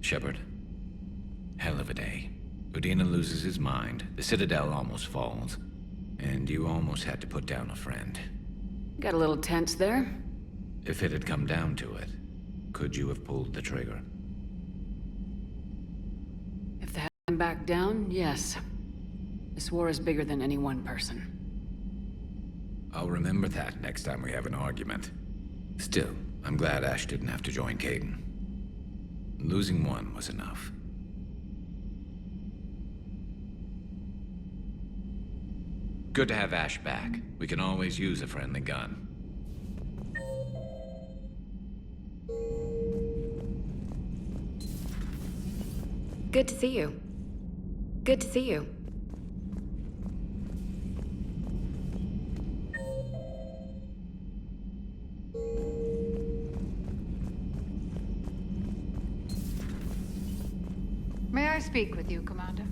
Shepard. Hell of a day. Udina loses his mind, the Citadel almost falls, and you almost had to put down a friend. Got a little tense there. If it had come down to it, could you have pulled the trigger? If they hadn't backed down, yes. This war is bigger than any one person. I'll remember that next time we have an argument. Still, I'm glad Ash didn't have to join Kaidan. Losing one was enough. Good to have Ash back. We can always use a friendly gun. Good to see you. Good to see you. May I speak with you, Commander?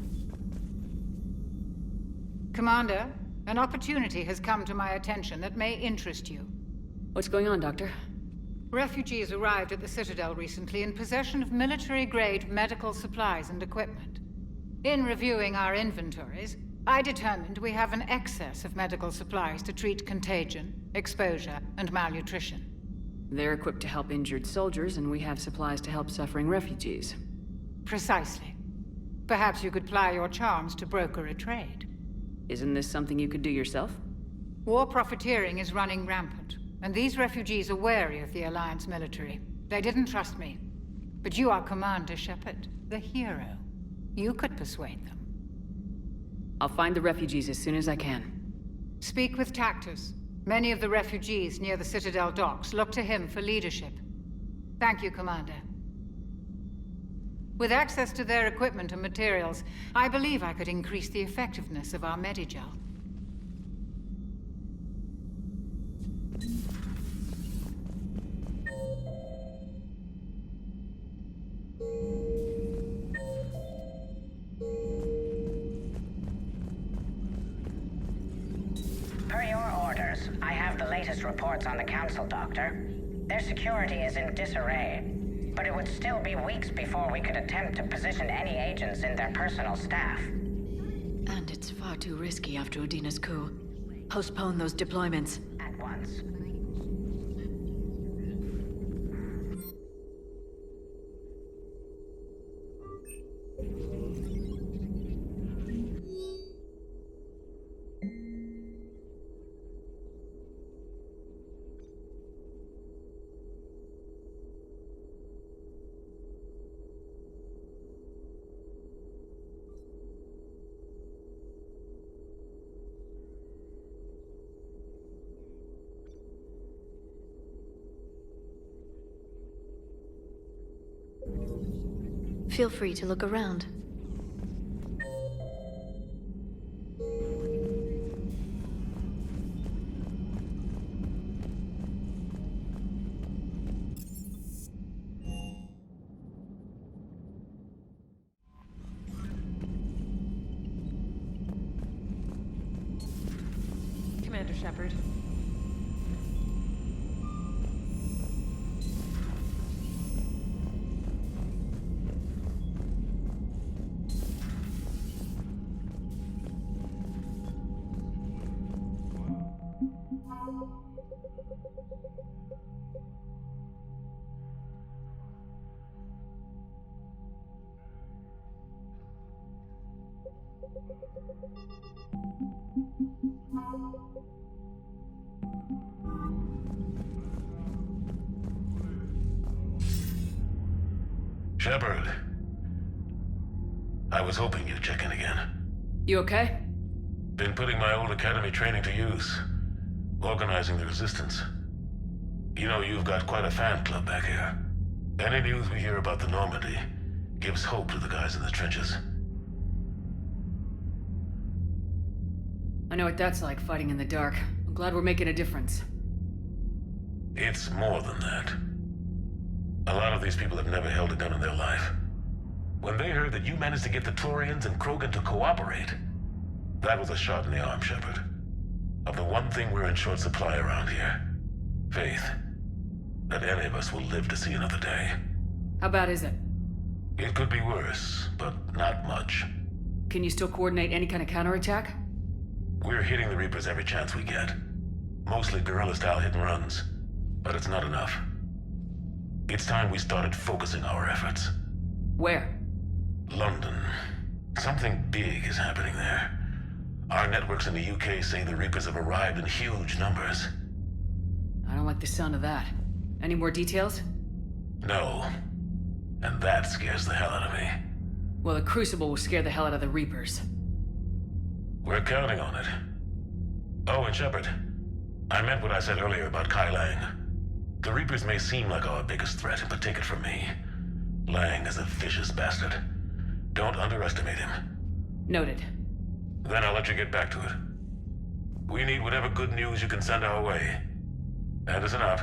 Commander, an opportunity has come to my attention that may interest you. What's going on, Doctor? Refugees arrived at the Citadel recently in possession of military-grade medical supplies and equipment. In reviewing our inventories, I determined we have an excess of medical supplies to treat contagion, exposure, and malnutrition. They're equipped to help injured soldiers, and we have supplies to help suffering refugees. Precisely. Perhaps you could ply your charms to broker a trade. Isn't this something you could do yourself? War profiteering is running rampant, and these refugees are wary of the Alliance military. They didn't trust me. But you are Commander Shepard, the hero. You could persuade them. I'll find the refugees as soon as I can. Speak with Tactus. Many of the refugees near the Citadel docks look to him for leadership. Thank you, Commander. With access to their equipment and materials, I believe I could increase the effectiveness of our Medigel. Per your orders, I have the latest reports on the Council, Doctor. Their security is in disarray, but it would still be weeks before we could attempt to position any agents in their personal staff. And it's far too risky after Udina's coup. Postpone those deployments. At once. Feel free to look around. Commander Shepard. Shepard. I was hoping you'd check in again. You okay? Been putting my old academy training to use. Organizing the resistance. You know, you've got quite a fan club back here. Any news we hear about the Normandy gives hope to the guys in the trenches. I know what that's like, fighting in the dark. I'm glad we're making a difference. It's more than that. A lot of these people have never held a gun in their life. When they heard that you managed to get the Turians and Krogan to cooperate, that was a shot in the arm, Shepard. Of the one thing we're in short supply around here. Faith. That any of us will live to see another day. How bad is it? It could be worse, but not much. Can you still coordinate any kind of counterattack? We're hitting the Reapers every chance we get. Mostly guerrilla-style hit-and-runs, but it's not enough. It's time we started focusing our efforts. Where? London. Something big is happening there. Our networks in the UK say the Reapers have arrived in huge numbers. I don't like the sound of that. Any more details? No. And that scares the hell out of me. Well, the Crucible will scare the hell out of the Reapers. We're counting on it. Oh, and Shepard. I meant what I said earlier about Kai Lang. The Reapers may seem like our biggest threat, but take it from me. Lang is a vicious bastard. Don't underestimate him. Noted. Then I'll let you get back to it. We need whatever good news you can send our way. Anderson out.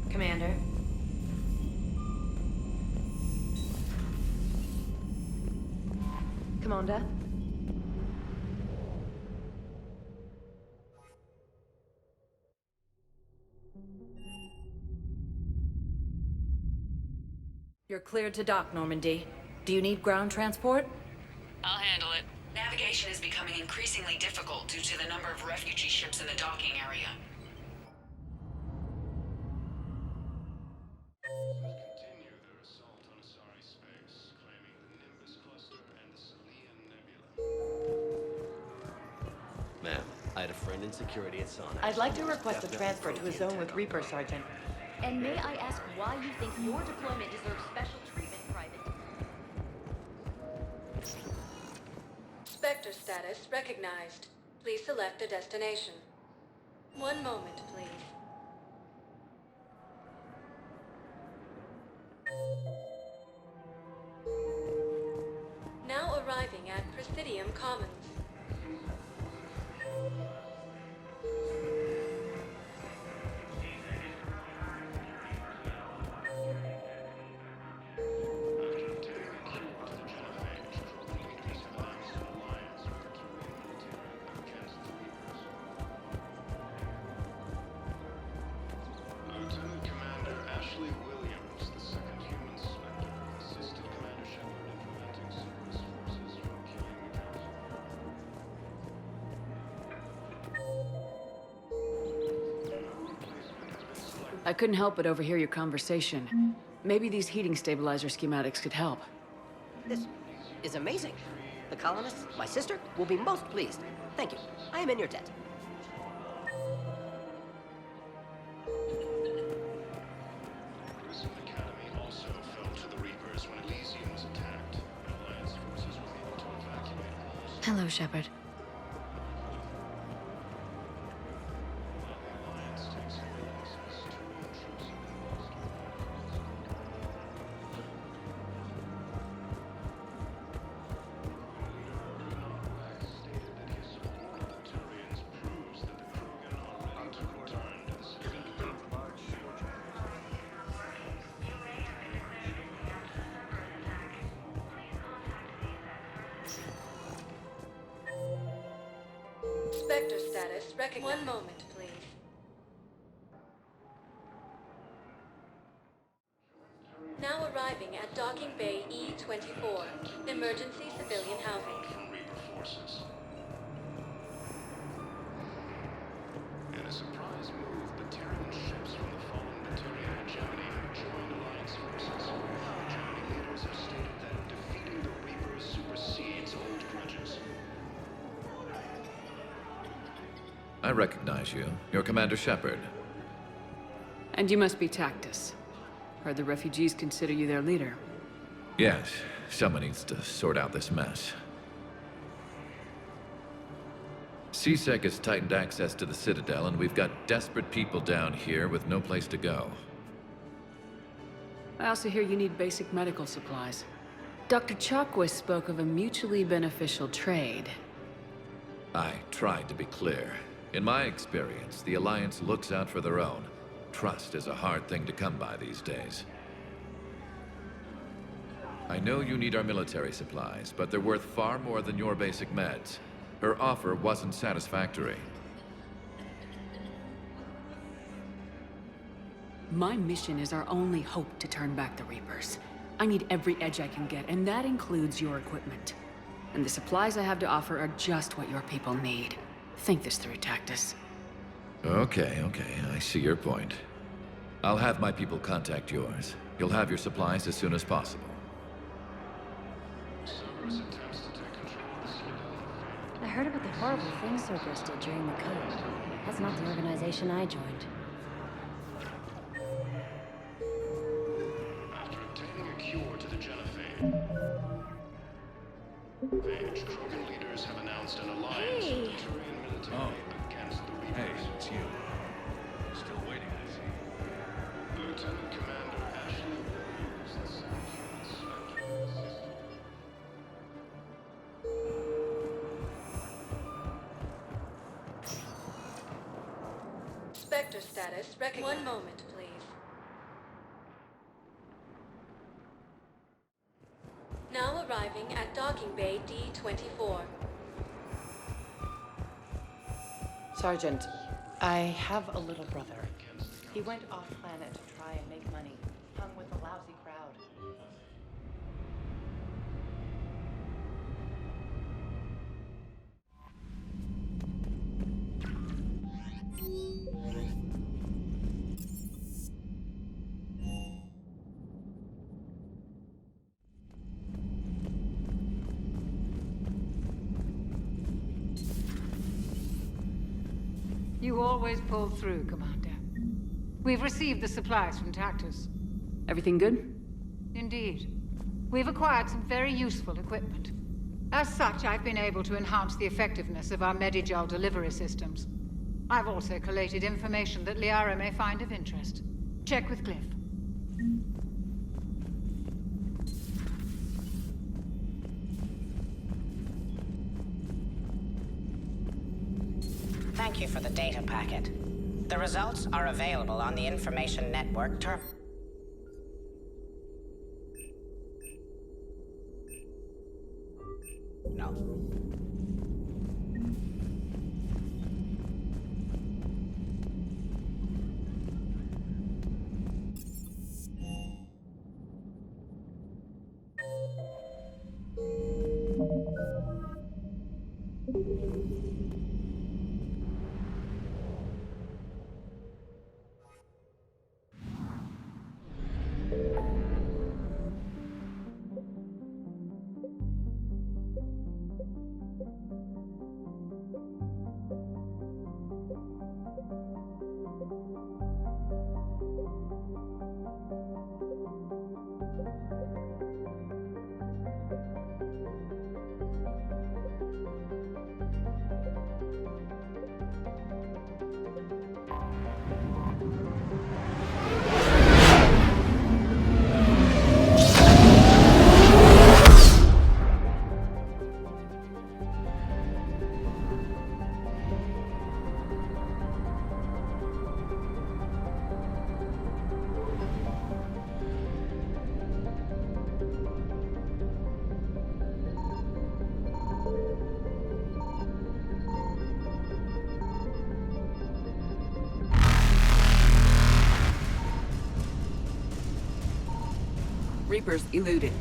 Commander. Commander. You're cleared to dock, Normandy. Do you need ground transport? I'll handle it. Navigation is becoming increasingly difficult due to the number of refugee ships in the docking area. Continue their assault on Asasri space, claiming the Nimbus cluster and the Salian Nebula. Ma'am, I had a friend in security at Sonic. I'd like to request a transfer to a zone with Reaper, Sergeant. And may I ask why you think your deployment deserves special treatment, Private? Spectre status recognized. Please select a destination. One moment, please. Now arriving at Presidium Commons. Lieutenant Commander Ashley Williams, the second human Spectre, assisted Commander Shepard in preventing Cerberus forces from killing the council. I couldn't help but overhear your conversation. Maybe these heating stabilizer schematics could help. This is amazing. The colonists, my sister, will be most pleased. Thank you. I am in your debt. Prison Academy also fell to the Reapers when Elysium was attacked, and Alliance forces were able to evacuate all. Hello, Shepard. While the Alliance takes full access to intrusive stated that his support of the Turians proves that the Krogan are ready to return to the Citadel. Spectre status recognized. One moment, please. Now arriving at Docking Bay E-24, emergency civilian housing. From Reaper forces. In a surprise move, Batarian ships from the fallen Batarian hegemony have joined Alliance forces. Germany leaders have stated that defeating the Reapers supersedes old grudges. I recognize you. You're Commander Shepard. And you must be Tactus. Heard the refugees consider you their leader. Yes, someone needs to sort out this mess. CSEC has tightened access to the Citadel, and we've got desperate people down here with no place to go. I also hear you need basic medical supplies. Dr. Chakwas spoke of a mutually beneficial trade. I tried to be clear. In my experience, the Alliance looks out for their own. Trust is a hard thing to come by these days. I know you need our military supplies, but they're worth far more than your basic meds. Her offer wasn't satisfactory. My mission is our only hope to turn back the Reapers. I need every edge I can get, and that includes your equipment. And the supplies I have to offer are just what your people need. Think this through, Tactus. Okay, I see your point. I'll have my people contact yours. You'll have your supplies as soon as possible. I heard about the horrible things Cerberus did during the coup. That's not the organization I joined. After obtaining a cure to the genophage, Krogan leaders have announced an alliance with the Turian military against the Reapers. Hey, it's you. Still waiting, I see. Lieutenant Commander Ashley Williams, the Secretary Inspector. Spectre status recognized. One moment, please. Now arriving at docking bay D-24. Sergeant, I have a little brother. He went off-planet to try and make money. Hung with a lousy crowd. You always pull through, Commander. We've received the supplies from Tactus. Everything good? Indeed. We've acquired some very useful equipment. As such, I've been able to enhance the effectiveness of our Medigel delivery systems. I've also collated information that Liara may find of interest. Check with Glyph. Thank you for the data packet. The results are available on the Information Network term. No. Reapers eluded.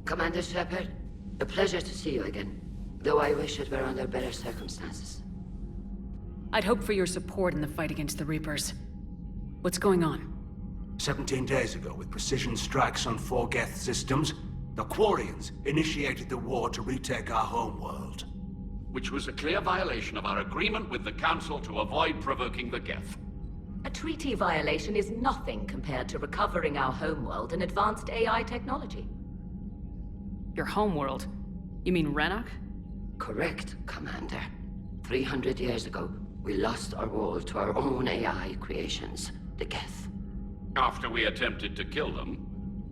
Commander Shepard, a pleasure to see you again, though I wish it were under better circumstances. I'd hoped for your support in the fight against the Reapers. What's going on? 17 days ago, with precision strikes on 4 Geth systems, the Qurains initiated the war to retake our homeworld. Which was a clear violation of our agreement with the Council to avoid provoking the Geth. A treaty violation is nothing compared to recovering our homeworld and advanced AI technology. Your homeworld? You mean Renok? Correct, Commander. 300 years ago, we lost our world to our own AI creations, the Geth. After we attempted to kill them?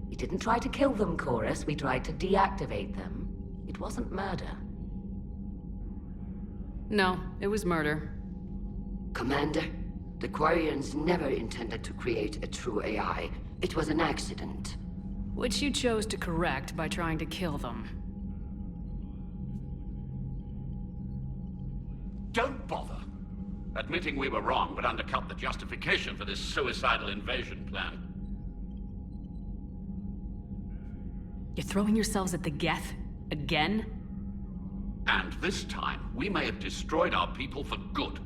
We didn't try to kill them, Chorus. We tried to deactivate them. It wasn't murder. No, it was murder. Commander, the Qurians never intended to create a true AI. It was an accident. Which you chose to correct by trying to kill them. Don't bother. Admitting we were wrong would undercut the justification for this suicidal invasion plan. You're throwing yourselves at the Geth? Again? And this time, we may have destroyed our people for good.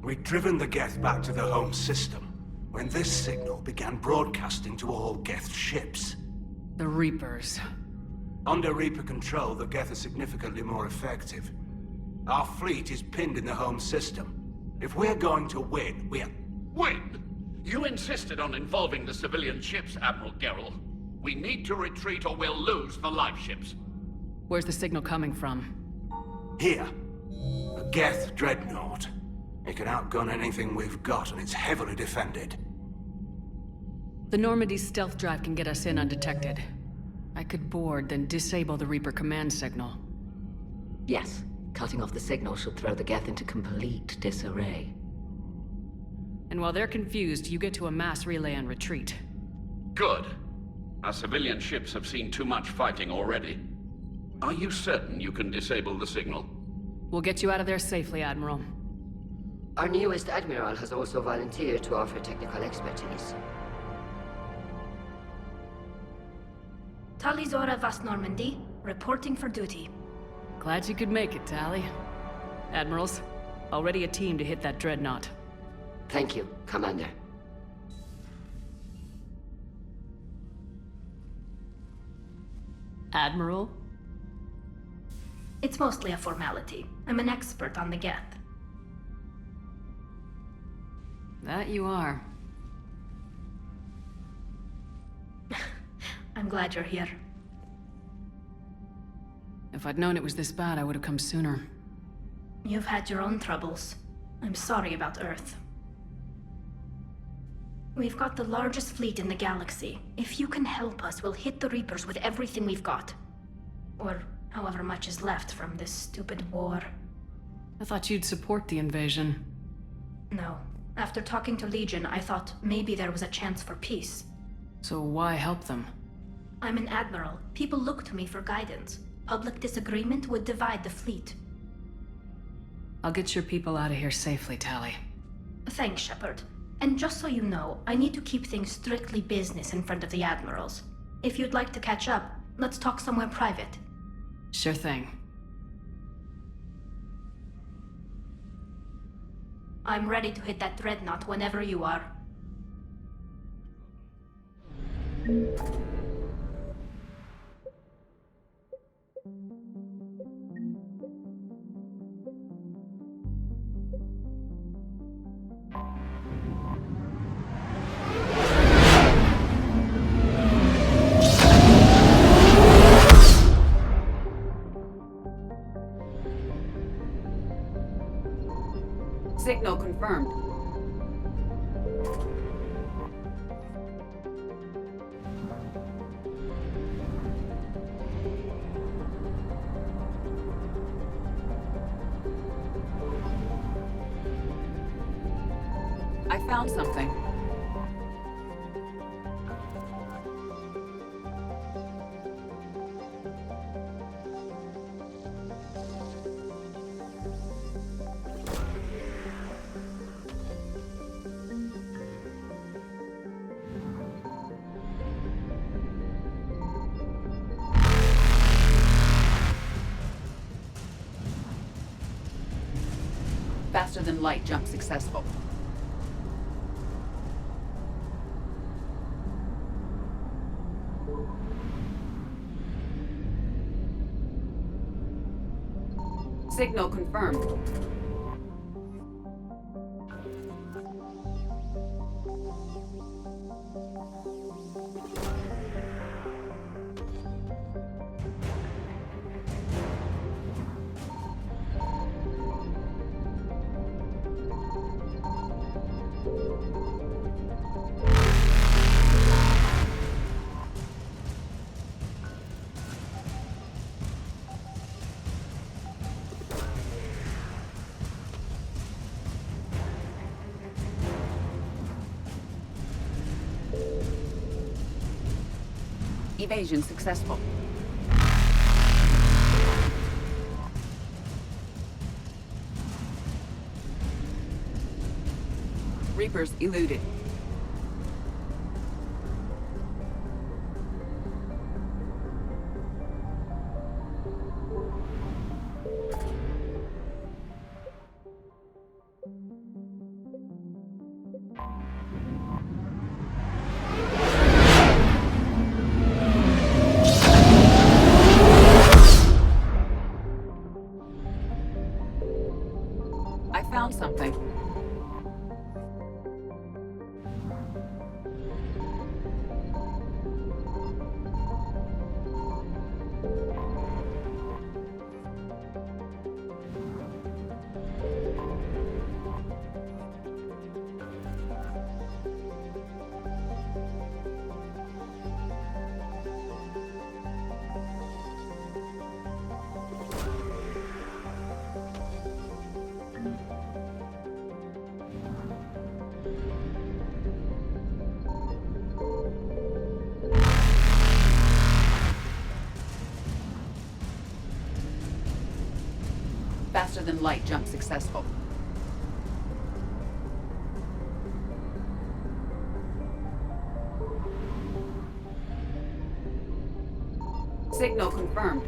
We'd driven the Geth back to the home system, when this signal began broadcasting to all Geth ships. The Reapers. Under Reaper control, the Geth are significantly more effective. Our fleet is pinned in the home system. If we're going to win, Win? You insisted on involving the civilian ships, Admiral Gerrel. We need to retreat or we'll lose the live ships. Where's the signal coming from? Here. A Geth dreadnought. It can outgun anything we've got, and it's heavily defended. The Normandy's stealth drive can get us in undetected. I could board, then disable the Reaper command signal. Yes. Cutting off the signal should throw the Geth into complete disarray. And while they're confused, you get to a mass relay and retreat. Good. Our civilian ships have seen too much fighting already. Are you certain you can disable the signal? We'll get you out of there safely, Admiral. Our newest Admiral has also volunteered to offer technical expertise. Talizora Vast Normandy, reporting for duty. Glad you could make it, Tally. Admirals, already a team to hit that dreadnought. Thank you, Commander. Admiral? It's mostly a formality. I'm an expert on the Geth. That you are. I'm glad you're here. If I'd known it was this bad, I would have come sooner. You've had your own troubles. I'm sorry about Earth. We've got the largest fleet in the galaxy. If you can help us, we'll hit the Reapers with everything we've got. Or however much is left from this stupid war. I thought you'd support the invasion. No. After talking to Legion, I thought maybe there was a chance for peace. So why help them? I'm an admiral. People look to me for guidance. Public disagreement would divide the fleet. I'll get your people out of here safely, Tally. Thanks, Shepard. And just so you know, I need to keep things strictly business in front of the admirals. If you'd like to catch up, let's talk somewhere private. Sure thing. I'm ready to hit that dreadnought whenever you are. Signal confirmed. I found something. Faster than light jump successful. Signal confirmed. Evasion successful. Reapers eluded. I found something. Faster than light jump successful. Signal confirmed.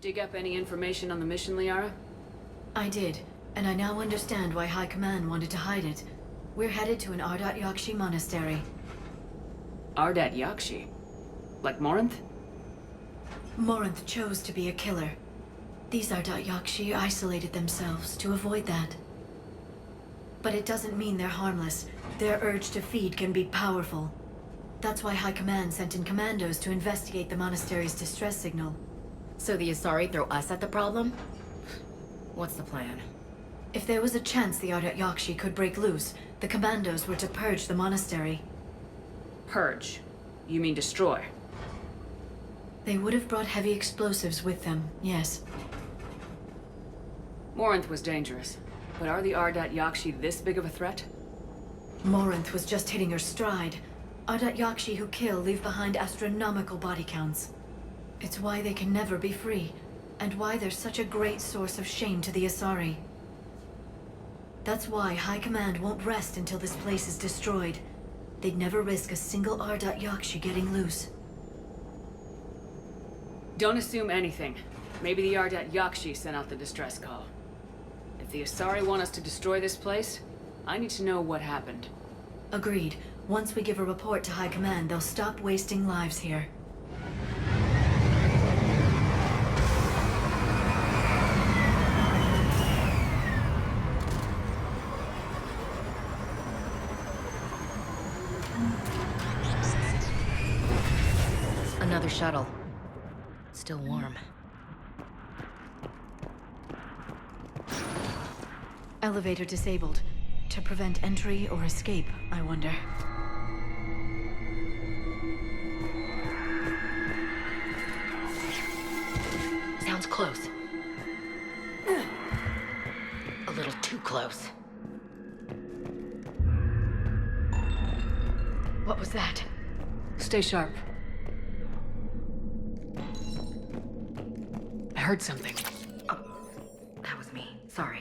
Dig up any information on the mission, Liara? I did, and I now understand why High Command wanted to hide it. We're headed to an Ardat Yakshi monastery. Ardat Yakshi? Like Morinth? Morinth chose to be a killer. These Ardat Yakshi isolated themselves to avoid that. But it doesn't mean they're harmless. Their urge to feed can be powerful. That's why High Command sent in commandos to investigate the monastery's distress signal. So the Asasri throw us at the problem? What's the plan? If there was a chance the Ardat Yakshi could break loose, the commandos were to purge the monastery. Purge? You mean destroy? They would have brought heavy explosives with them, yes. Morinth was dangerous, but are the Ardat Yakshi this big of a threat? Morinth was just hitting her stride. Ardat Yakshi who kill leave behind astronomical body counts. It's why they can never be free, and why they're such a great source of shame to the Asasri. That's why High Command won't rest until this place is destroyed. They'd never risk a single Ardat Yakshi getting loose. Don't assume anything. Maybe the Ardat Yakshi sent out the distress call. If the Asasri want us to destroy this place, I need to know what happened. Agreed. Once we give a report to High Command, they'll stop wasting lives here. Another shuttle. Still warm. Elevator disabled. To prevent entry or escape, I wonder. Sounds close. A little too close. What was that? Stay sharp. I heard something. Oh, that was me. Sorry.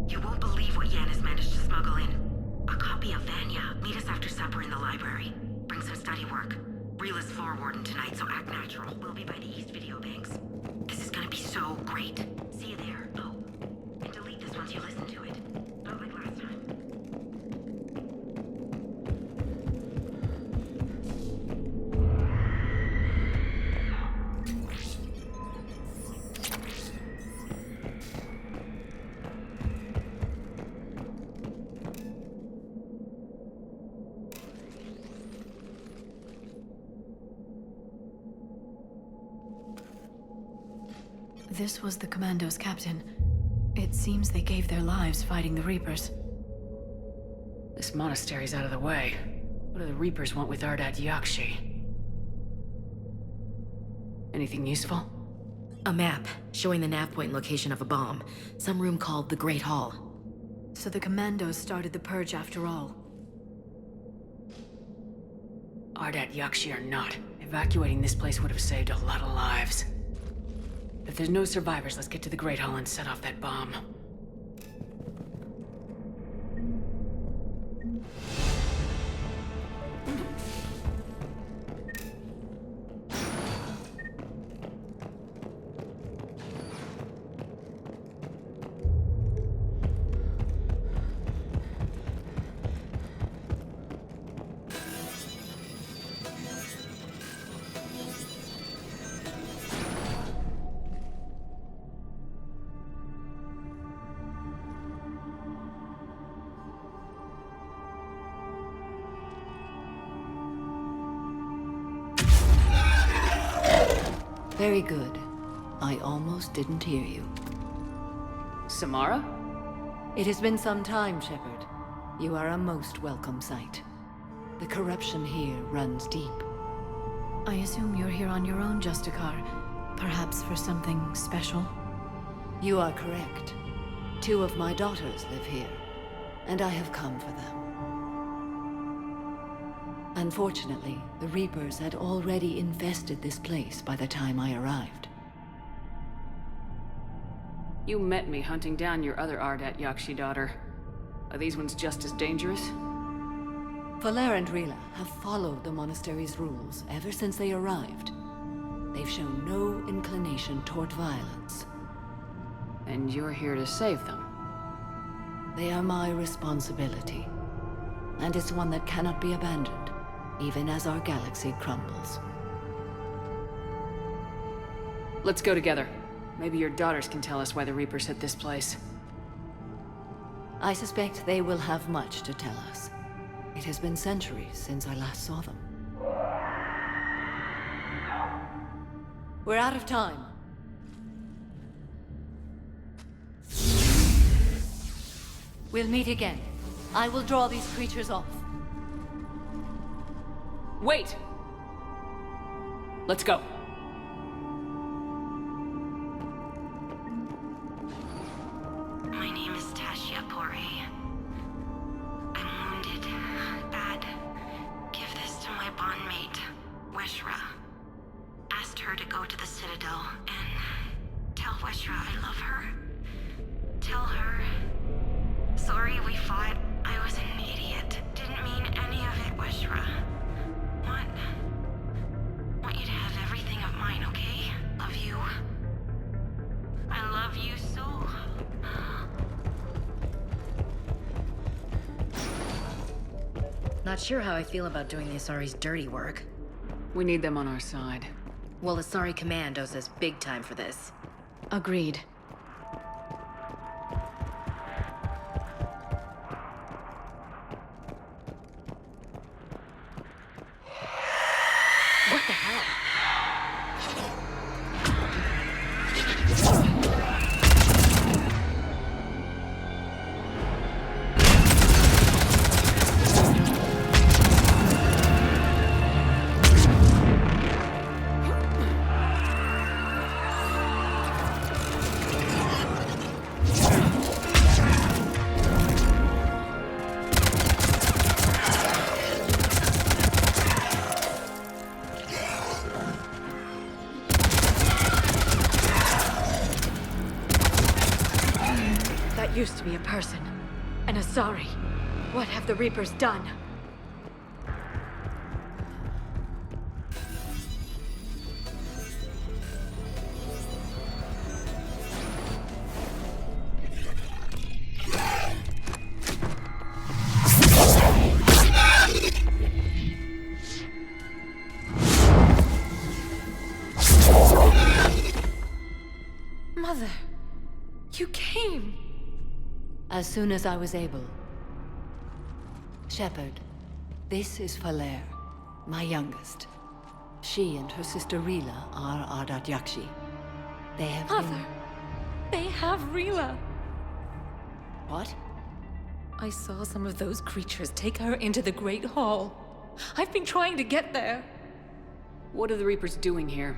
You won't believe what Yan has managed to smuggle in. A copy of Vanya. Meet us after supper in the library. Bring some study work. Reel is floor warden tonight, so act natural. We'll be by the East Video Banks. This is gonna be so great. See you there. Oh, and delete this once you listen to it. Not like last time. This was the Commando's captain. It seems they gave their lives fighting the Reapers. This monastery's out of the way. What do the Reapers want with Ardat Yakshi? Anything useful? A map showing the nav point location of a bomb. Some room called the Great Hall. So the Commandos started the purge after all. Ardat Yakshi or not, evacuating this place would have saved a lot of lives. If there's no survivors, let's get to the Great Hall and set off that bomb. Very good. I almost didn't hear you. Samara? It has been some time, Shepard. You are a most welcome sight. The corruption here runs deep. I assume you're here on your own, Justicar. Perhaps for something special? You are correct. 2 of my daughters live here, and I have come for them. Unfortunately, the Reapers had already infested this place by the time I arrived. You met me hunting down your other Ardat Yakshi daughter. Are these ones just as dangerous? Valer and Rila have followed the monastery's rules ever since they arrived. They've shown no inclination toward violence. And you're here to save them? They are my responsibility. And it's one that cannot be abandoned, even as our galaxy crumbles. Let's go together. Maybe your daughters can tell us why the Reapers hit this place. I suspect they will have much to tell us. It has been centuries since I last saw them. We're out of time. We'll meet again. I will draw these creatures off. Wait! Let's go. My name is Tashia Pore. I'm wounded. Bad. Give this to my bondmate, Weshra. Asked her to go to the Citadel and tell Weshra I love her. Tell her... Sorry we fought. I was an idiot. Didn't mean any of it, Weshra. Want you to have everything of mine, okay? Love you. I love you so. Not sure how I feel about doing the Asari's dirty work. We need them on our side. Well, Asari Commandos is big time for this. Agreed. used to be a person. An Asasri. What have the Reapers done? Mother, you came. As soon as I was able. Shepard, this is Falere, my youngest. She and her sister Rila are Ardat Yakshi. They have Mother, they have Rila. What? I saw some of those creatures take her into the Great Hall. I've been trying to get there. What are the Reapers doing here?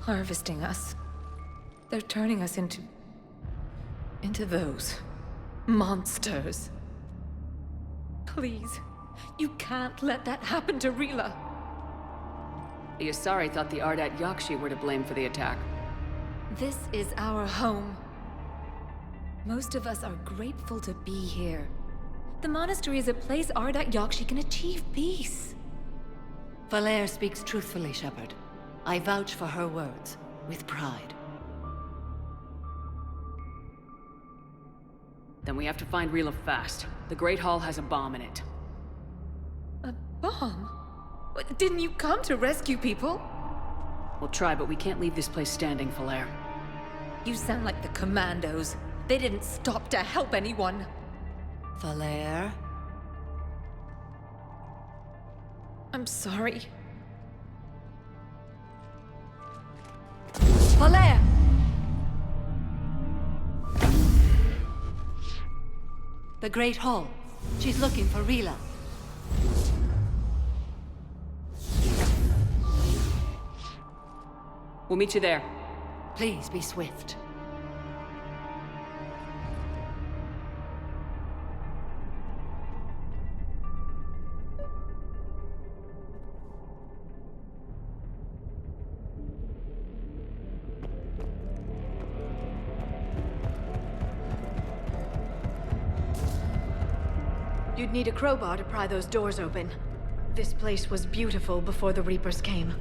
Harvesting us. They're turning us into those monsters. Please, you can't let that happen to Rila. The Asasri thought the Ardat Yakshi were to blame for the attack. This is our home. Most of us are grateful to be here. The monastery is a place Ardat Yakshi can achieve peace. Falere speaks truthfully, Shepard. I vouch for her words, with pride. Then we have to find Rila fast. The Great Hall has a bomb in it. A bomb? What, didn't you come to rescue people? We'll try, but we can't leave this place standing, Falere. You sound like the Commandos. They didn't stop to help anyone. Falere? I'm sorry. Falere! The Great Hall. She's looking for Rila. We'll meet you there. Please be swift. You'd need a crowbar to pry those doors open. This place was beautiful before the Reapers came.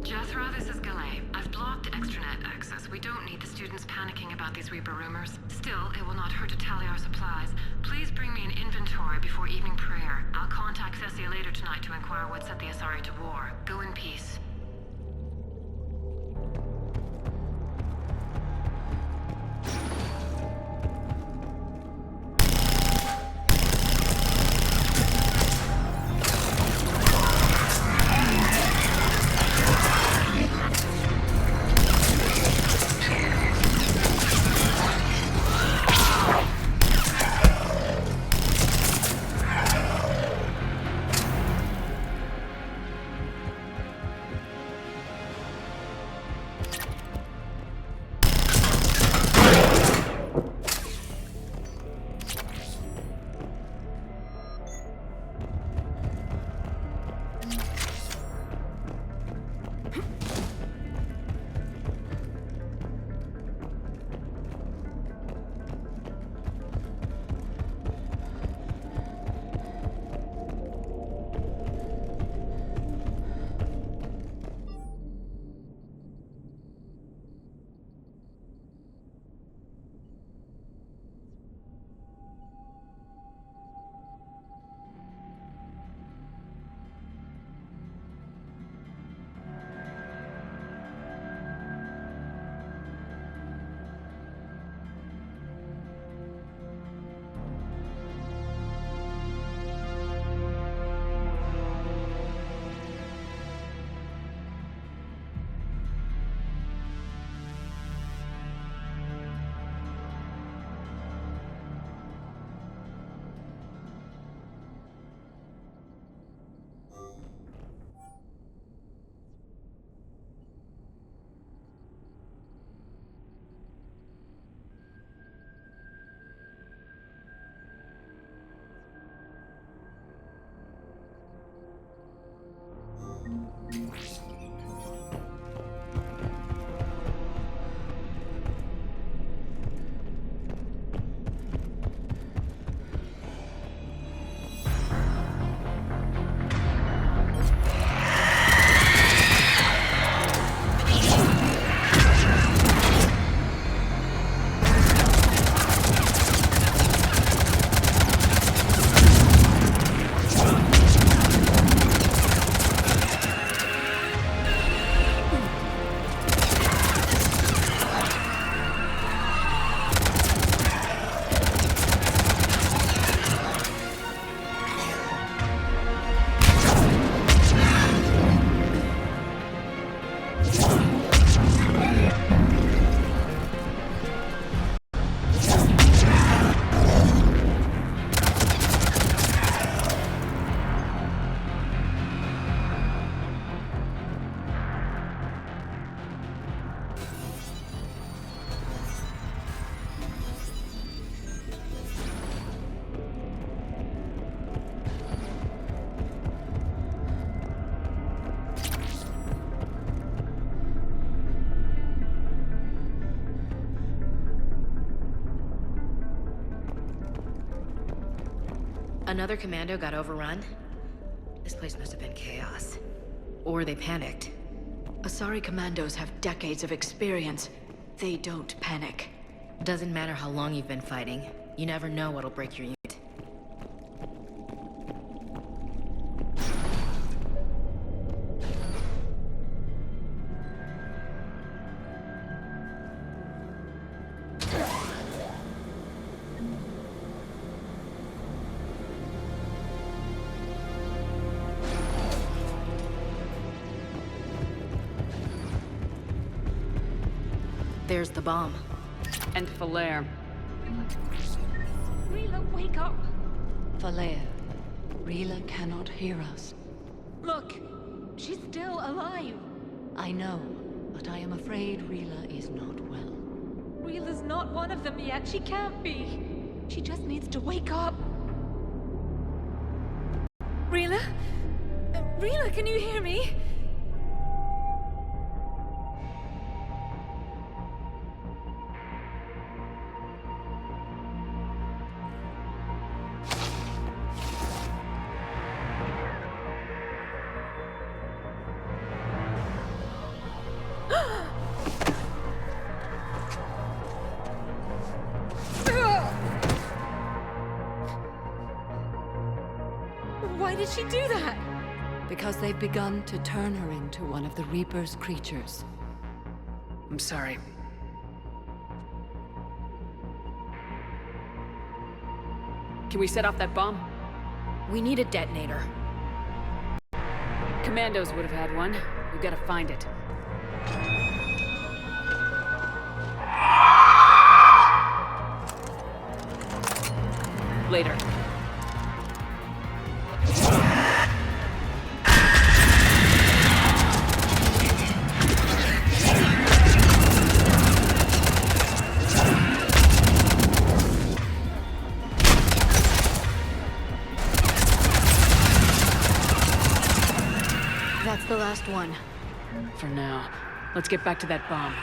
Jethro, this is Galay. I've blocked extranet access. We don't need the students panicking about these Reaper rumors. Still, it will not hurt to tally our supplies. Please bring me an inventory before evening prayer. I'll contact Thessia later tonight to inquire what set the Asasri to war. Go in peace. Another commando got overrun? This place must have been chaos. Or they panicked. Asari commandos have decades of experience. They don't panic. Doesn't matter how long you've been fighting. You never know what'll break your unit. There's the bomb. And Falere. Rila, wake up! Falere, Rila cannot hear us. Look, she's still alive. I know, but I am afraid Rila is not well. Rila's not one of them yet. She can't be. She just needs to wake up. Rila? Rila, can you hear me? Why did she do that? Because they've begun to turn her into one of the Reaper's creatures. I'm sorry. Can we set off that bomb? We need a detonator. Commandos would have had one. We've got to find it. Later. That's the last one. For now. Let's get back to that bomb.